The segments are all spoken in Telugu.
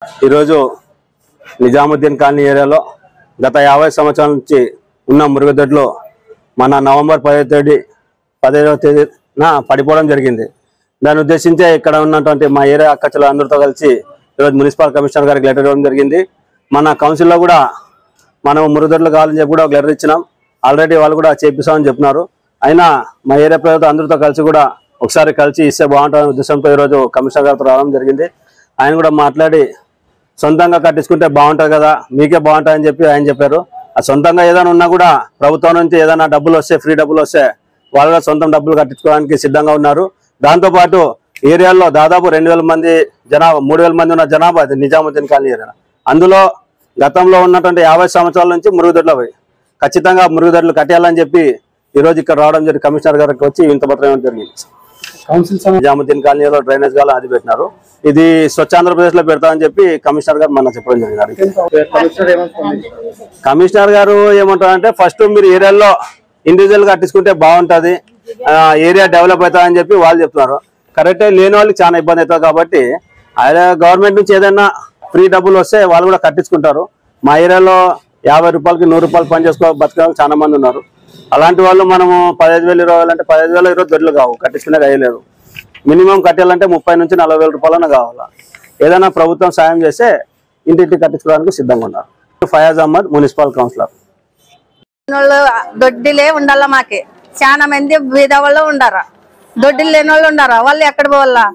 ఈరోజు నిజాముద్దీన్ కాలనీ ఏరియాలో గత 50 సంవత్సరాల నుంచి ఉన్న మురుగుదొడ్లో మన నవంబర్ 15వ తేదీన పడిపోవడం జరిగింది. దాన్ని ఉద్దేశించే ఇక్కడ ఉన్నటువంటి మా ఏరియా అక్కచెల అందరితో కలిసి ఈరోజు మున్సిపల్ కమిషనర్ గారికి లెటర్ ఇవ్వడం జరిగింది. మన కౌన్సిల్లో కూడా మనం మురుగుదొడ్లు కావాలని చెప్పి కూడా ఒక లెటర్ ఇచ్చినాం. ఆల్రెడీ వాళ్ళు కూడా చేపిస్తామని చెప్తున్నారు. అయినా మా ఏరియా ప్రజలతో అందరితో కలిసి కూడా ఒకసారి కలిసి ఇస్తే బాగుంటుందనే ఉద్దేశంతో ఈరోజు కమిషనర్ గారితో రావడం జరిగింది. ఆయన కూడా మాట్లాడి సొంతంగా కట్టించుకుంటే బాగుంటుంది కదా, మీకే బాగుంటుందని చెప్పి ఆయన చెప్పారు. ఆ సొంతంగా ఏదైనా ఉన్నా కూడా ప్రభుత్వం నుంచి ఏదైనా డబ్బులు వస్తే, ఫ్రీ డబ్బులు వస్తే వాళ్ళు కూడా సొంతం డబ్బులు కట్టించుకోవడానికి సిద్ధంగా ఉన్నారు. దాంతోపాటు ఏరియాలో దాదాపు 2000 మంది జనాభా, 3000 మంది ఉన్న జనాభా అది నిజాముద్దీన్ కాలనీ ఏరియా. అందులో గతంలో ఉన్నటువంటి 50 సంవత్సరాల నుంచి మురుగుదొడ్లు అవి ఖచ్చితంగా మురుగుదొడ్లు కట్టాలని చెప్పి ఈరోజు ఇక్కడ రావడం జరిగింది. కమిషనర్ గారికి వచ్చి ఇంత పత్రం జరిగింది. నిజాముద్దీన్ కాలనీలో డ్రైనేజ్ గాలం అది పెట్టినారు. ఇది స్వచ్ఛ ఆంధ్రప్రదేశ్ లో పెడతామని చెప్పి కమిషనర్ గారు మన చెప్పడం జరిగింది. కమిషనర్ గారు ఏమంటారంటే ఫస్ట్ మీరు ఏరియాలో ఇండివిజువల్ కట్టించుకుంటే బాగుంటది, ఏరియా డెవలప్ అవుతుందని చెప్పి వాళ్ళు చెప్తున్నారు. కరెక్టే, లేని వాళ్ళకి చాలా ఇబ్బంది అవుతుంది. కాబట్టి గవర్నమెంట్ నుంచి ఏదైనా ఫ్రీ డబ్బులు వస్తే వాళ్ళు కూడా కట్టించుకుంటారు. మా ఏరియాలో 50 రూపాయలకి 100 రూపాయలు పని చేసుకో బతకడం చాలా మంది ఉన్నారు. అలాంటి వాళ్ళు మనము 15,000 20,000 అంటే 15,000 ఈరోజు దొడ్లు కావు, కట్టించుకునే అయ్యలేదు. మినిమం కట్టాలంటే 30 నుంచి 40,000 రూపాయలన్నా కావాలా. ఏదైనా ప్రభుత్వం సాయం చేస్తే ఇంటింటికి కట్టించుకోవడానికి సిద్ధంగా ఉన్నారు. Fayaz Ahmed, municipal councillor. దొడ్డిలే ఉండాల, మాకి చాలా మంది బీద వాళ్ళు ఉండారా, దొడ్డిలు లేని వాళ్ళు ఉండారా. వాళ్ళు ఎక్కడ పోవాలా,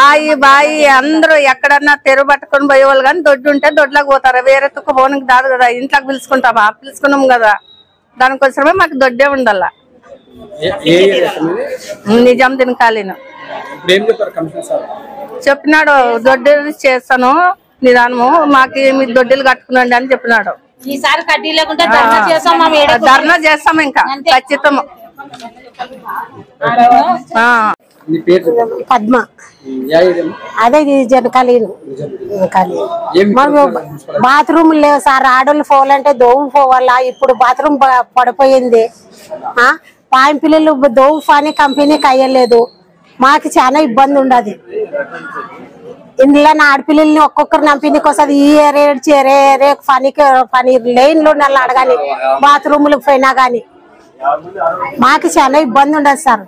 ఆయి బాయి అందరూ ఎక్కడన్నా తెరువు పట్టుకొని పోయేవాళ్ళు. కానీ దొడ్డు ఉంటే దొడ్లకు పోతారా, వేరే తుక్క పోనికి దాదు కదా. ఇంట్లోకి పిలుచుకుంటామా, పిలుచుకున్నాం కదా. దానికోసమే మాకు దొడ్డే ఉండాల. నిజాముద్దీన్ కాలనీ చెప్పినాడు, దొడ్డు చేస్తాను నిదానము, మాకు మీ దొడ్డీలు కట్టుకునండి అని చెప్పినాడు. ఈసారి కడ్డీ లేకుంటే ధర్నా చేస్తాం ఇంకా ఖచ్చితము. పద్మ, అదే జనకాలీను. బాత్రూమ్ లేవు సార్, ఆడోళ్ళు పోవాలంటే దోవు పోవాలా. ఇప్పుడు బాత్రూమ్ పడిపోయింది. పాయం పిల్లలు దోవు పని కంపెనీకి అయ్యలేదు. మాకు చాలా ఇబ్బంది ఉండదు. ఇందులో నా ఆడపిల్లల్ని ఒక్కొక్కరు కంపెనీకి వస్తుంది. ఈ రే పని లైన్లో ఉండాలి అడగాని, బాత్రూములకు పోయినా గానీ మాకు చాలా ఇబ్బంది ఉండదు సార్.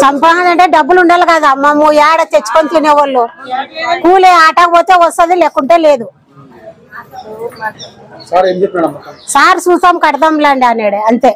సంపాదన అంటే డబ్బులు ఉండాలి కదా. అమ్మమ్మ ఏడ తెచ్చుకొని తినేవాళ్ళు, కూలే ఆటకు పోతే వస్తుంది, లేకుంటే లేదు. సార్ చూసాం కడదాంలేండి అన్నాడు, అంతే.